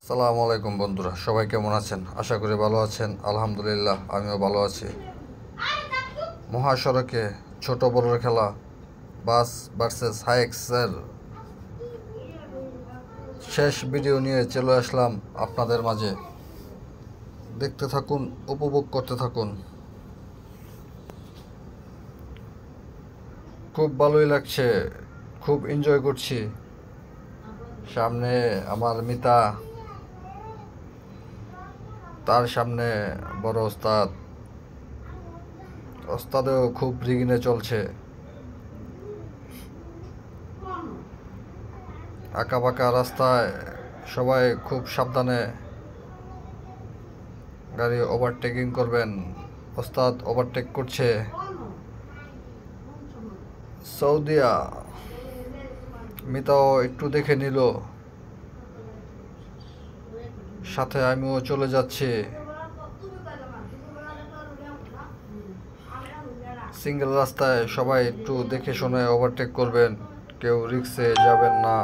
সালামু আলাইকুম বন্ধুরা, সবাই কেমন আছেন? আশা করি ভালো আছেন। আলহামদুলিল্লাহ, আমিও ভালো আছি। মহাসড়কে ছোট বড়র খেলা, বাস ভার্সেস হাইএক্সের শেষ ভিডিও নিয়ে চলে আসলাম আপনাদের মাঝে। দেখতে থাকুন, উপভোগ করতে থাকুন। খুব ভালোই লাগছে, খুব এনজয় করছি। সামনে আমার মিতা, তার সামনে বড় ওস্তাদেও খুব রিগিনে চলছে। আঁকা বাঁকা রাস্তায় সবাই খুব সাবধানে গাড়ি ওভারটেকিং করবেন। ওস্তাদ ওভারটেক করছে। সৌদিয়া মিতাও একটু দেখে নিল, সাথে আমিও চলে যাচ্ছি। সিঙ্গেল রাস্তায় সবাই একটু দেখে শুনে ওভারটেক করবেন, কেউ রিক্সে যাবেন না।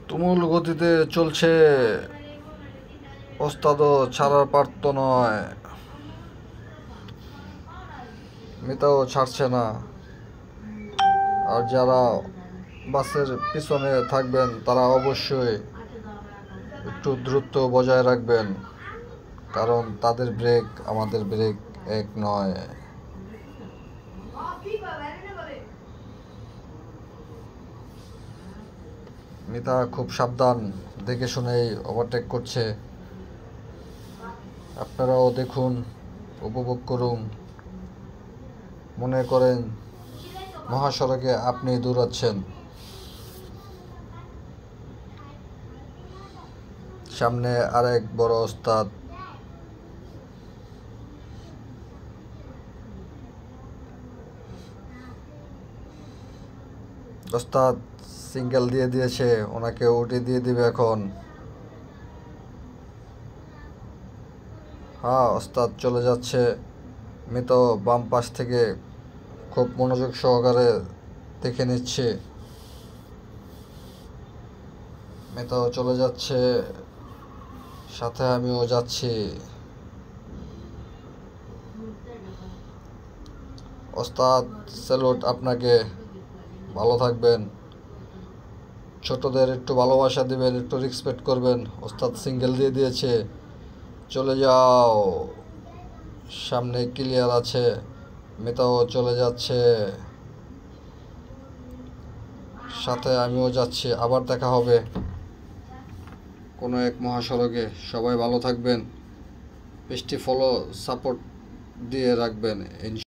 তুমুল গতিতে চলছে, ওস্তাদও ছাড়ার পারত নয়, মিতাও ছাড়ছে না। আর যারা বাসের পিছনে থাকবেন তারা অবশ্যই একটু দ্রুত বজায় রাখবেন, কারণ তাদের ব্রেক আমাদের ব্রেক এক নয়। মিতা খুব সাবধান, দেখে শুনেই ওভারটেক করছে। আপনারাও দেখুন, উপভোগ করুন। মনে করেন মহাসড়কে আপনি দৌড়াচ্ছেন, সামনে আরেক বড় ওস্তাদ। ওস্তাদ সিঙ্গেল দিয়ে দিয়েছে, ওনাকে ওটি দিয়ে দিবে এখন। হ্যাঁ, ওস্তাদ চলে যাচ্ছে। মিতো বাম পাশ থেকে খুব মনোযোগ সহকারে দেখে নিচ্ছে। মিতাও চলে যাচ্ছে, সাথে আমিও যাচ্ছি। ওস্তাদ স্যালুট আপনাকে, ভালো থাকবেন। ছোটদের একটু ভালোবাসা দিবেন, একটু রেসপেক্ট করবেন। ওস্তাদ সিঙ্গেল দিয়ে দিয়েছে, চলে যাও, সামনে ক্লিয়ার আছে। মিতাও চলে যাচ্ছে, সাথে আমিও যাচ্ছি। আবার দেখা হবে কোনো এক মহাসড়কে। সবাই ভালো থাকবেন, পেজটি ফলো সাপোর্ট দিয়ে রাখবেন।